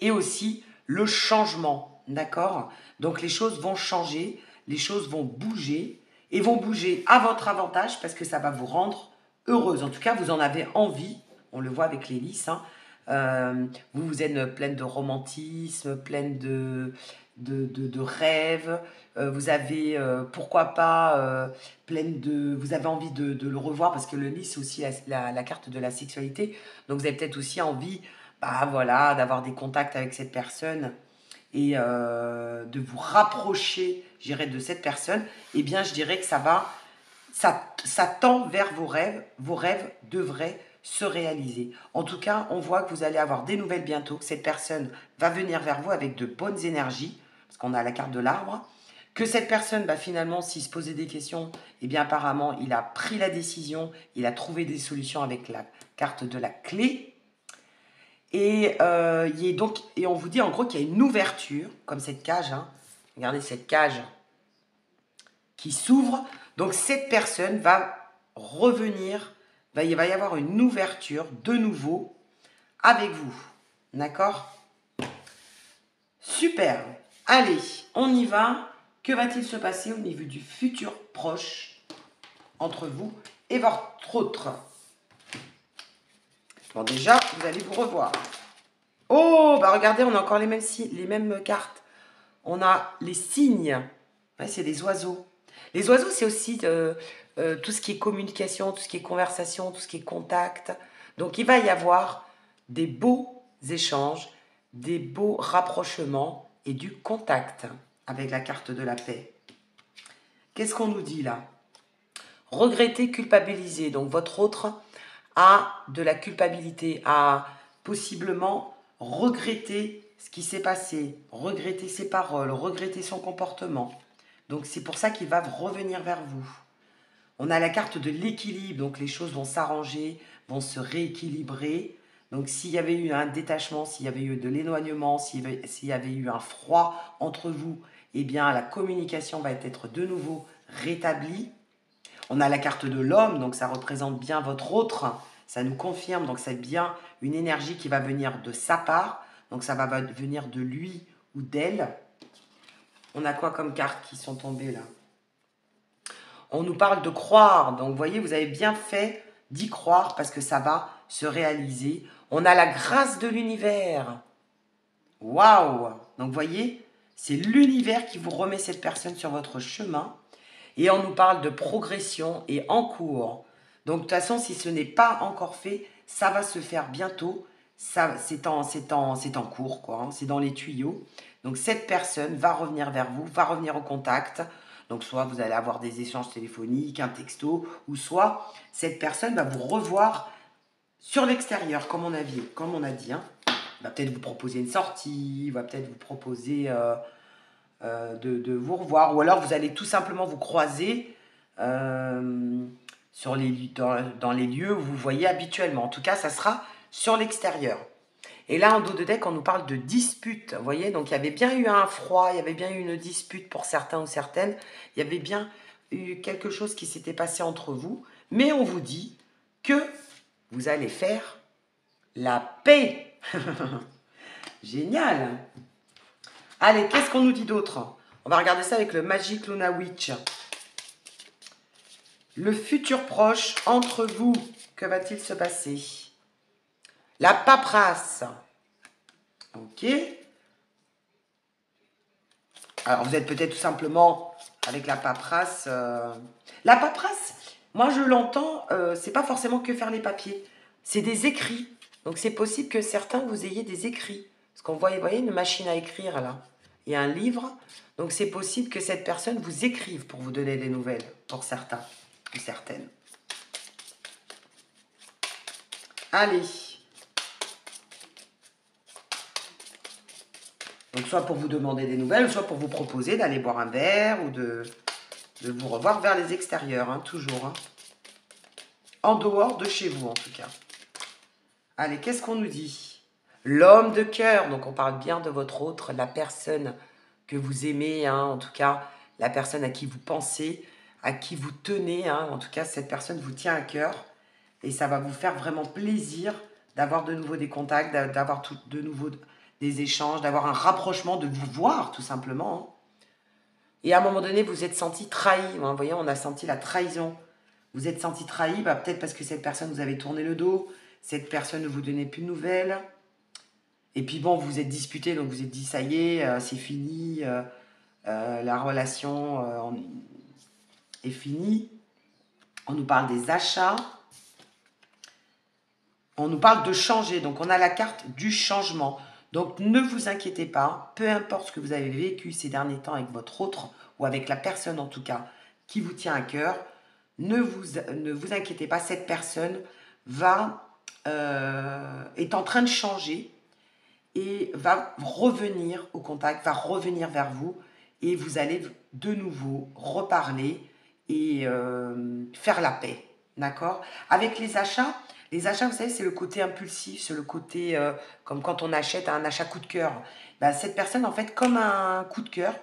Speaker 1: Et aussi le changement, d'accord? Donc les choses vont changer, les choses vont bouger, et vont bouger à votre avantage parce que ça va vous rendre heureuse. En tout cas, vous en avez envie, on le voit avec les lys, hein. Vous êtes pleine de romantisme, pleine de rêves. Vous avez, pourquoi pas, vous avez envie de le revoir parce que le lys, c'est aussi la carte de la sexualité. Donc vous avez peut-être aussi envie, bah voilà, d'avoir des contacts avec cette personne et de vous rapprocher, je dirais, de cette personne. Eh bien, je dirais que ça tend vers vos rêves. Vos rêves devraient se réaliser. En tout cas, on voit que vous allez avoir des nouvelles bientôt, que cette personne va venir vers vous avec de bonnes énergies, parce qu'on a la carte de l'arbre, que cette personne, bah, finalement, s'il se posait des questions, eh bien apparemment, il a pris la décision, il a trouvé des solutions avec la carte de la clé. Et on vous dit en gros qu'il y a une ouverture, comme cette cage, hein. Regardez cette cage qui s'ouvre. Donc cette personne va revenir, il va y avoir une ouverture de nouveau avec vous. D'accord? Super. Allez, on y va. Que va-t-il se passer au niveau du futur proche entre vous et votre autre? Bon, déjà, vous allez vous revoir. Oh, bah regardez, on a encore les mêmes cartes. On a les signes. Ouais, c'est des oiseaux. Les oiseaux, c'est aussi tout ce qui est communication, tout ce qui est conversation, tout ce qui est contact. Donc, il va y avoir des beaux échanges, des beaux rapprochements et du contact avec la carte de la paix. Qu'est-ce qu'on nous dit là? Regretter, culpabiliser. Donc, votre autre a de la culpabilité, a possiblement regretté ce qui s'est passé, regretter ses paroles, regretter son comportement. Donc c'est pour ça qu'il va revenir vers vous. On a la carte de l'équilibre, donc les choses vont s'arranger, vont se rééquilibrer. Donc s'il y avait eu un détachement, s'il y avait eu de l'éloignement, s'il y avait eu un froid entre vous, eh bien la communication va être de nouveau rétablie. On a la carte de l'homme, donc ça représente bien votre autre. Ça nous confirme, donc c'est bien une énergie qui va venir de sa part. Donc ça va venir de lui ou d'elle. On a quoi comme cartes qui sont tombées là? On nous parle de croire. Donc vous voyez, vous avez bien fait d'y croire parce que ça va se réaliser. On a la grâce de l'univers. Waouh! Donc vous voyez, c'est l'univers qui vous remet cette personne sur votre chemin. Et on nous parle de progression et en cours. Donc de toute façon, si ce n'est pas encore fait, ça va se faire bientôt. C'est en cours, quoi, hein. C'est dans les tuyaux. Donc cette personne va revenir vers vous, va revenir au contact. Donc soit vous allez avoir des échanges téléphoniques, un texto, ou soit cette personne va vous revoir sur l'extérieur, comme on a dit. Hein. Il va peut-être vous proposer une sortie, il va peut-être vous proposer de vous revoir. Ou alors vous allez tout simplement vous croiser dans les lieux où vous voyez habituellement. En tout cas, ça sera sur l'extérieur. Et là, en dos de deck, on nous parle de dispute. Vous voyez, donc il y avait bien eu un froid, il y avait bien eu une dispute pour certains ou certaines. Il y avait bien eu quelque chose qui s'était passé entre vous. Mais on vous dit que vous allez faire la paix. Génial. Allez, qu'est-ce qu'on nous dit d'autre? On va regarder ça avec le Magic Luna Witch. Le futur proche entre vous, que va-t-il se passer? La paperasse. Ok. Alors, vous êtes peut-être tout simplement avec la paperasse. La paperasse, moi je l'entends, c'est pas forcément que faire les papiers. C'est des écrits. Donc c'est possible que certains, vous ayez des écrits. Parce qu'on voit, vous voyez, une machine à écrire là. Et un livre. Donc c'est possible que cette personne vous écrive pour vous donner des nouvelles. Pour certains ou certaines. Allez. Donc soit pour vous demander des nouvelles, soit pour vous proposer d'aller boire un verre ou de vous revoir vers les extérieurs, hein, toujours. Hein. En dehors de chez vous, en tout cas. Allez, qu'est-ce qu'on nous dit? L'homme de cœur. Donc on parle bien de votre autre, la personne que vous aimez, hein, en tout cas, la personne à qui vous pensez, à qui vous tenez. Hein, en tout cas, cette personne vous tient à cœur. Et ça va vous faire vraiment plaisir d'avoir de nouveau des contacts, d'avoir de nouveau des échanges, d'avoir un rapprochement, de vous voir tout simplement. Hein. Et à un moment donné, vous êtes senti trahi. Hein, vous voyez, on a senti la trahison. Vous êtes senti trahi, bah, peut-être parce que cette personne vous avait tourné le dos, cette personne ne vous donnait plus de nouvelles. Et puis bon, vous vous êtes disputé, donc vous êtes dit, ça y est, c'est fini, la relation est finie. On nous parle des achats. On nous parle de changer, donc on a la carte du changement. Donc ne vous inquiétez pas, peu importe ce que vous avez vécu ces derniers temps avec votre autre, ou avec la personne en tout cas, qui vous tient à cœur, ne vous inquiétez pas, cette personne est en train de changer et va revenir au contact, va revenir vers vous et vous allez de nouveau reparler et faire la paix, d'accord? Avec les achats, vous savez, c'est le côté impulsif, c'est le côté comme quand on achète un achat coup de cœur. Ben, cette personne, en fait, comme un coup de cœur,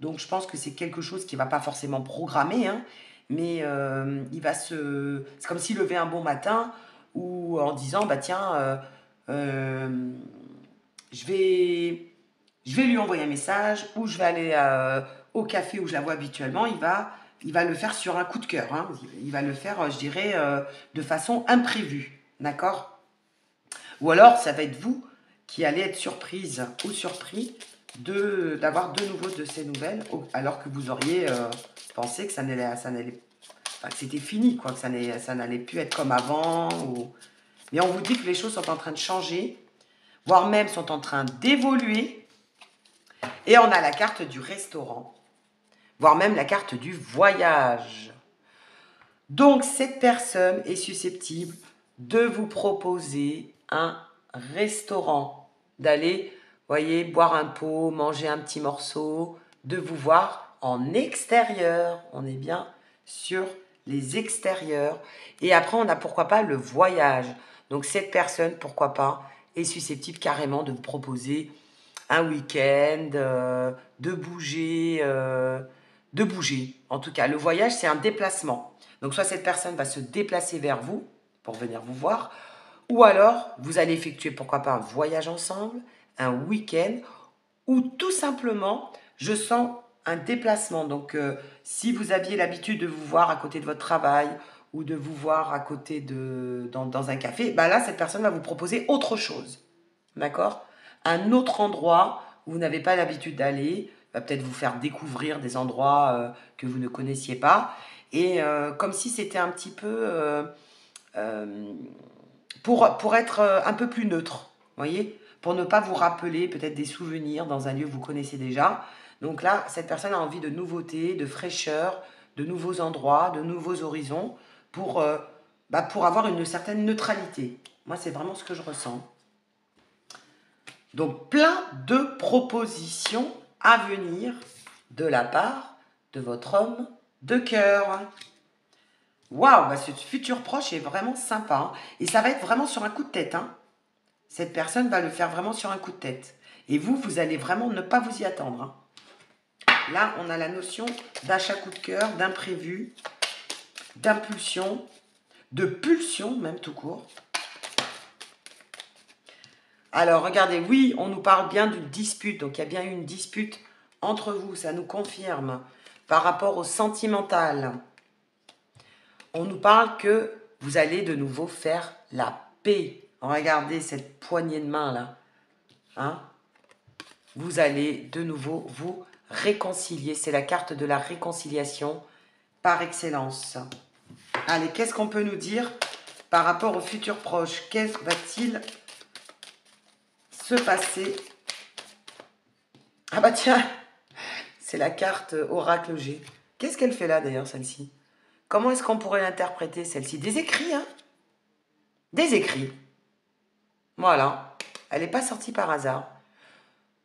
Speaker 1: donc je pense que c'est quelque chose qui ne va pas forcément programmer, hein, mais c'est comme s'il levait un bon matin ou en disant, bah tiens, euh, je vais lui envoyer un message ou je vais aller au café où je la vois habituellement. Il va le faire sur un coup de cœur. Hein. Il va le faire, je dirais, de façon imprévue. D'accord? Ou alors, ça va être vous qui allez être surprise ou surpris d'avoir de nouveau de ces nouvelles, alors que vous auriez pensé que enfin, que c'était fini, quoi, que ça n'allait plus être comme avant. Mais on vous dit que les choses sont en train de changer, voire même sont en train d'évoluer. Et on a la carte du restaurant, voire même la carte du voyage. Donc, cette personne est susceptible de vous proposer un restaurant, d'aller, voyez, boire un pot, manger un petit morceau, de vous voir en extérieur. On est bien sur les extérieurs. Et après, on a pourquoi pas le voyage. Donc, cette personne, pourquoi pas, est susceptible carrément de vous proposer un week-end, de bouger, de bouger. En tout cas, le voyage, c'est un déplacement. Donc, soit cette personne va se déplacer vers vous pour venir vous voir, ou alors vous allez effectuer, pourquoi pas, un voyage ensemble, un week-end, ou tout simplement, je sens un déplacement. Donc, si vous aviez l'habitude de vous voir à côté de votre travail, ou de vous voir à côté dans un café, bah là, cette personne va vous proposer autre chose. D'accord? Un autre endroit où vous n'avez pas l'habitude d'aller, va peut-être vous faire découvrir des endroits que vous ne connaissiez pas. Et comme si c'était un petit peu euh, pour être un peu plus neutre, voyez? Pour ne pas vous rappeler peut-être des souvenirs dans un lieu que vous connaissez déjà. Donc là, cette personne a envie de nouveautés, de fraîcheur, de nouveaux endroits, de nouveaux horizons pour avoir une certaine neutralité. Moi, c'est vraiment ce que je ressens. Donc, plein de propositions à venir de la part de votre homme de cœur. Waouh, bah ce futur proche est vraiment sympa. Hein. Et ça va être vraiment sur un coup de tête. Hein. Cette personne va le faire vraiment sur un coup de tête. Et vous allez vraiment ne pas vous y attendre. Hein. Là, on a la notion d'achat coup de cœur, d'imprévu, d'impulsion, de pulsion, même tout court. Alors, regardez, oui, on nous parle bien d'une dispute. Donc, il y a bien eu une dispute entre vous. Ça nous confirme par rapport au sentimental. On nous parle que vous allez de nouveau faire la paix. Regardez cette poignée de main là. Hein? Vous allez de nouveau vous réconcilier. C'est la carte de la réconciliation par excellence. Allez, qu'est-ce qu'on peut nous dire par rapport au futur proche? Qu'est-ce va-t-il se passer? Ah bah tiens, c'est la carte Oracle G. Qu'est-ce qu'elle fait là d'ailleurs, celle-ci? Comment est-ce qu'on pourrait l'interpréter, celle-ci? Des écrits, hein? Des écrits. Voilà. Elle n'est pas sortie par hasard.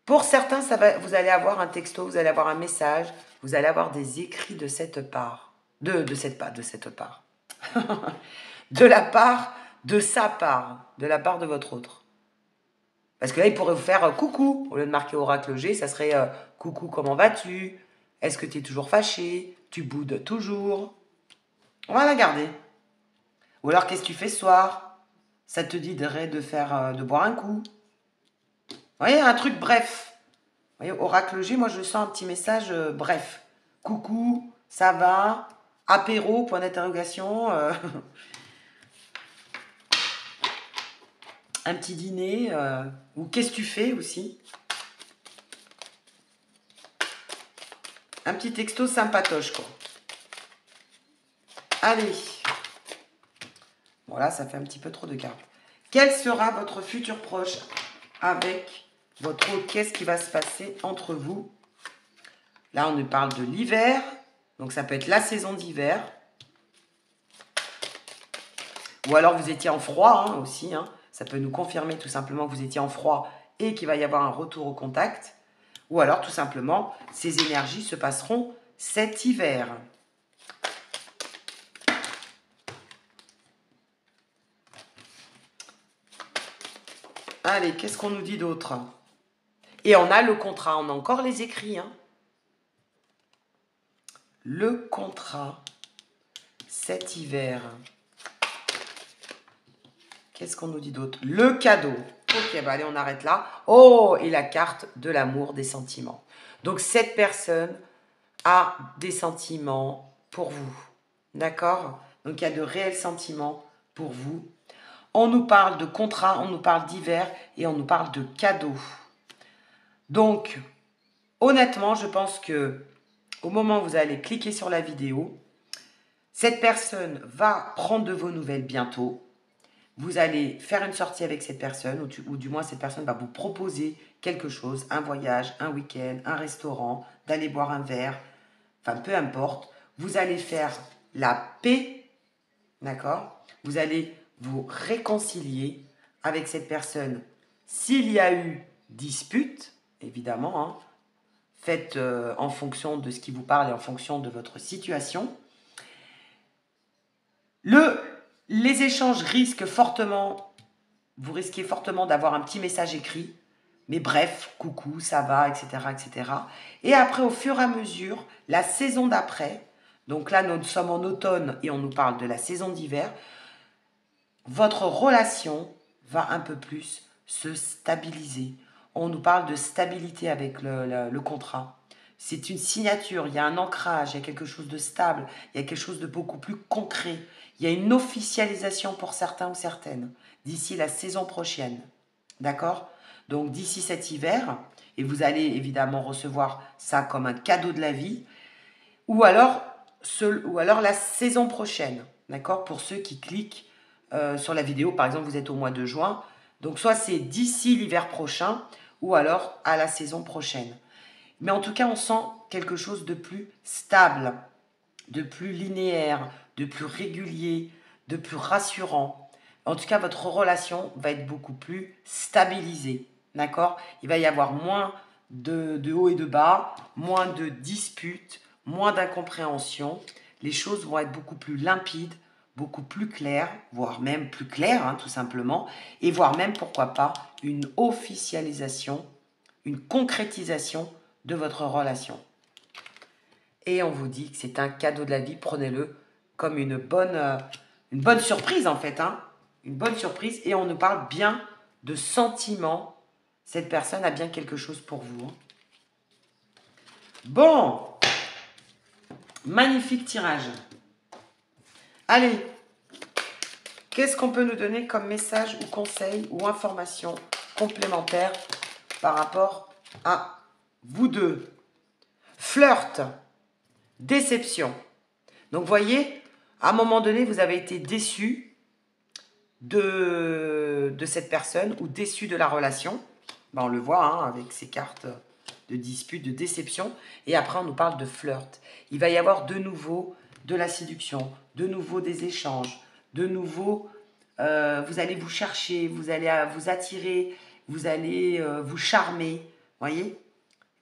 Speaker 1: Pour certains, vous allez avoir un texto, vous allez avoir un message, vous allez avoir des écrits de cette part. De cette part. De la part, de sa part, de la part de votre autre. Parce que là, il pourrait vous faire coucou. Au lieu de marquer Oracle G, ça serait coucou, comment vas-tu? Est-ce que tu es toujours fâché? Tu boudes toujours? On va la garder. Ou alors, qu'est-ce que tu fais ce soir? Ça te dirait de faire, de boire un coup? Vous voyez, un truc bref. Vous voyez, Oracle G, moi, je sens un petit message bref. Coucou, ça va? Apéro, point d'interrogation. Un petit dîner. Ou qu'est-ce que tu fais aussi? Un petit texto sympatoche, quoi. Allez. Bon, là, ça fait un petit peu trop de cartes. Quel sera votre futur proche avec votre autre? Qu'est-ce qui va se passer entre vous? Là, on nous parle de l'hiver. Donc, ça peut être la saison d'hiver. Ou alors, vous étiez en froid hein, aussi. Hein. Ça peut nous confirmer tout simplement que vous étiez en froid et qu'il va y avoir un retour au contact. Ou alors, tout simplement, ces énergies se passeront cet hiver. Allez, qu'est-ce qu'on nous dit d'autre? Et on a le contrat, on a encore les écrits. Hein. Le contrat, cet hiver. Qu'est-ce qu'on nous dit d'autre? Le cadeau. Ok, bah allez, on arrête là. Oh, et la carte de l'amour, des sentiments. Donc, cette personne a des sentiments pour vous. D'accord? Donc, il y a de réels sentiments pour vous. On nous parle de contrat, on nous parle d'hiver et on nous parle de cadeau. Donc, honnêtement, je pense que au moment où vous allez cliquer sur la vidéo, cette personne va prendre de vos nouvelles bientôt. Vous allez faire une sortie avec cette personne, ou du moins cette personne va vous proposer quelque chose, un voyage, un week-end, un restaurant, d'aller boire un verre, enfin peu importe. Vous allez faire la paix, d'accord? Vous allez vous réconcilier avec cette personne. S'il y a eu dispute, évidemment, hein, faites en fonction de ce qui vous parle et en fonction de votre situation. Les échanges risquent fortement, vous risquez fortement d'avoir un petit message écrit, mais bref, coucou, ça va, etc., etc. Et après, au fur et à mesure, la saison d'après, donc là, nous sommes en automne et on nous parle de la saison d'hiver, votre relation va un peu plus se stabiliser. On nous parle de stabilité avec le contrat. C'est une signature, il y a un ancrage, il y a quelque chose de stable, il y a quelque chose de beaucoup plus concret. Il y a une officialisation pour certains ou certaines d'ici la saison prochaine. D'accord? Donc d'ici cet hiver, et vous allez évidemment recevoir ça comme un cadeau de la vie, ou alors la saison prochaine. D'accord? Pour ceux qui cliquent sur la vidéo, par exemple, vous êtes au mois de juin. Donc soit c'est d'ici l'hiver prochain, ou alors à la saison prochaine. Mais en tout cas, on sent quelque chose de plus stable, de plus linéaire, de plus régulier, de plus rassurant. En tout cas, votre relation va être beaucoup plus stabilisée. D'accord? Il va y avoir moins de hauts et de bas, moins de disputes, moins d'incompréhension. Les choses vont être beaucoup plus limpides, beaucoup plus claires, voire même plus claires, hein, tout simplement. Et voire même, pourquoi pas, une officialisation, une concrétisation de votre relation. Et on vous dit que c'est un cadeau de la vie, prenez-le comme une bonne surprise en fait, hein, une bonne surprise. Et on nous parle bien de sentiments. Cette personne a bien quelque chose pour vous. Hein. Bon, magnifique tirage. Allez, qu'est-ce qu'on peut nous donner comme message ou conseil ou information complémentaire par rapport à vous deux? Flirt, déception. Donc, voyez, à un moment donné, vous avez été déçu de cette personne ou déçu de la relation. Ben, on le voit hein, avec ces cartes de dispute, de déception. Et après, on nous parle de flirt. Il va y avoir de nouveau de la séduction, de nouveau des échanges, de nouveau, vous allez vous chercher, vous allez vous attirer, vous allez vous charmer. Voyez?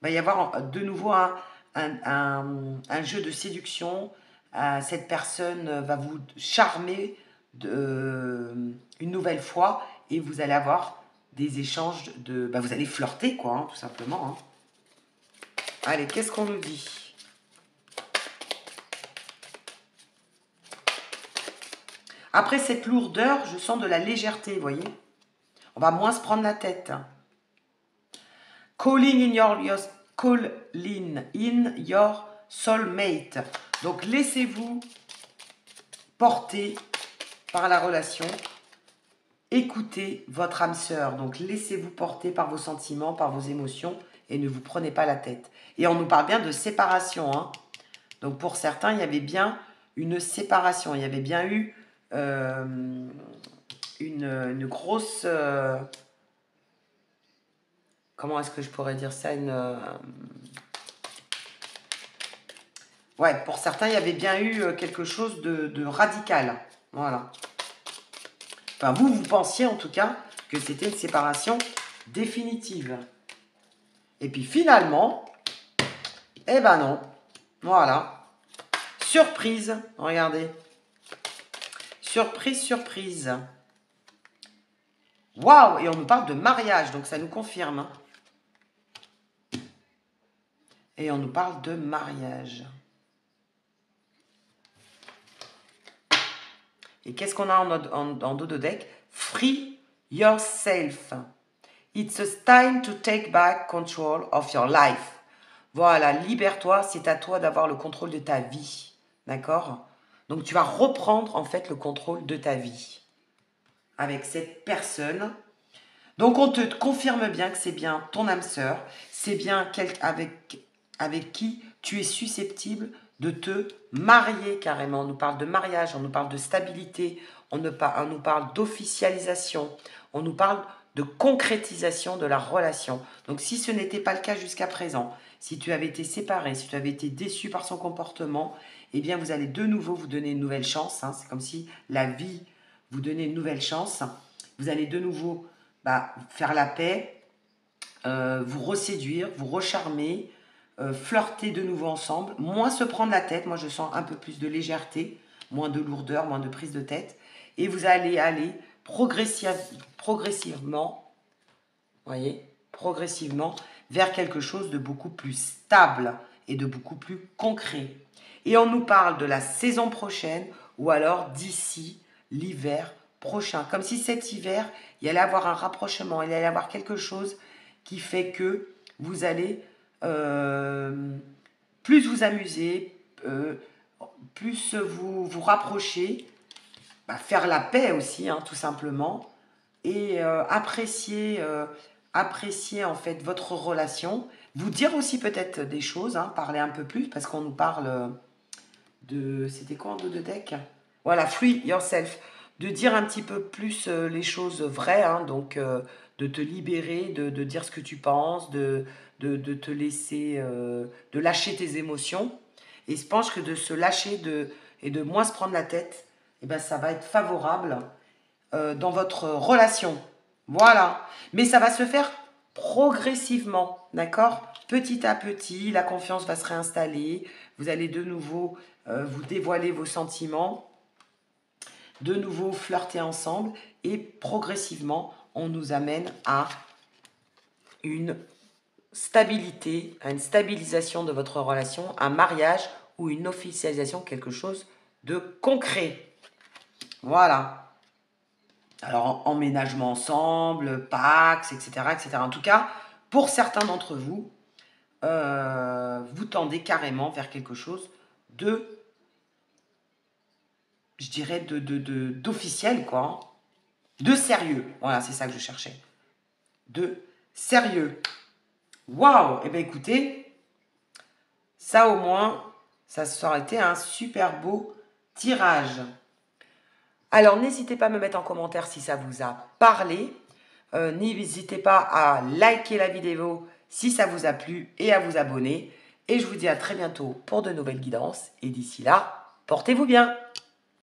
Speaker 1: Il va y avoir de nouveau un jeu de séduction. Cette personne va vous charmer une nouvelle fois et vous allez avoir des échanges de... vous allez flirter, quoi, hein, tout simplement. Hein. Allez, qu'est-ce qu'on nous dit? Après cette lourdeur, je sens de la légèreté, vous voyez? On va moins se prendre la tête. Calling in your soulmate. Donc, laissez-vous porter par la relation. Écoutez votre âme sœur. Donc, laissez-vous porter par vos sentiments, par vos émotions et ne vous prenez pas la tête. Et on nous parle bien de séparation. Hein. Donc, pour certains, il y avait bien une séparation. Il y avait bien eu une grosse... comment est-ce que je pourrais dire ça ouais, pour certains, il y avait bien eu quelque chose de radical. Voilà. Enfin, vous pensiez en tout cas que c'était une séparation définitive. Et puis finalement, eh ben non. Voilà. Surprise. Regardez. Surprise, surprise. Waouh! Et on nous parle de mariage, donc ça nous confirme. Hein. Et on nous parle de mariage. Et qu'est-ce qu'on a en dos de deck? Free yourself. It's a time to take back control of your life. Voilà, libère-toi, c'est à toi d'avoir le contrôle de ta vie. D'accord? Donc tu vas reprendre en fait le contrôle de ta vie avec cette personne. Donc on te confirme bien que c'est bien ton âme sœur, c'est bien avec qui tu es susceptible de te marier carrément. On nous parle de mariage, on nous parle de stabilité, on nous parle d'officialisation, on nous parle de concrétisation de la relation. Donc si ce n'était pas le cas jusqu'à présent, si tu avais été séparé, si tu avais été déçu par son comportement, eh bien vous allez de nouveau vous donner une nouvelle chance. Hein. C'est comme si la vie vous donnait une nouvelle chance. Vous allez de nouveau faire la paix, vous reséduire, vous recharmer, flirter de nouveau ensemble, moins se prendre la tête. Moi, je sens un peu plus de légèreté, moins de lourdeur, moins de prise de tête. Et vous allez aller progressivement, voyez, progressivement vers quelque chose de beaucoup plus stable et de beaucoup plus concret. Et on nous parle de la saison prochaine ou alors d'ici l'hiver prochain. Comme si cet hiver, il allait avoir un rapprochement, il allait avoir quelque chose qui fait que vous allez plus vous amuser, plus vous rapprocher, faire la paix aussi, hein, tout simplement, et apprécier en fait votre relation, vous dire aussi peut-être des choses, hein, parler un peu plus, parce qu'on nous parle de... C'était quoi en dos de deck? Voilà, free yourself. De dire un petit peu plus les choses vraies, hein, donc de te libérer, de dire ce que tu penses, de te laisser, de lâcher tes émotions. Et je pense que de se lâcher et de moins se prendre la tête, eh ben, ça va être favorable dans votre relation. Voilà. Mais ça va se faire progressivement, d'accord? Petit à petit, la confiance va se réinstaller. Vous allez de nouveau vous dévoiler vos sentiments, de nouveau flirter ensemble et progressivement, on nous amène à une stabilité, à une stabilisation de votre relation, un mariage ou une officialisation, quelque chose de concret. Voilà. Alors, emménagement ensemble, Pax, etc., etc. En tout cas, pour certains d'entre vous, vous tendez carrément vers quelque chose de, je dirais, d'officiel, quoi. De sérieux. Voilà, c'est ça que je cherchais. De sérieux. Waouh! Eh bien, écoutez, ça au moins, ça aurait été un super beau tirage. Alors, n'hésitez pas à me mettre en commentaire si ça vous a parlé. N'hésitez pas à liker la vidéo si ça vous a plu et à vous abonner. Et je vous dis à très bientôt pour de nouvelles guidances. Et d'ici là, portez-vous bien.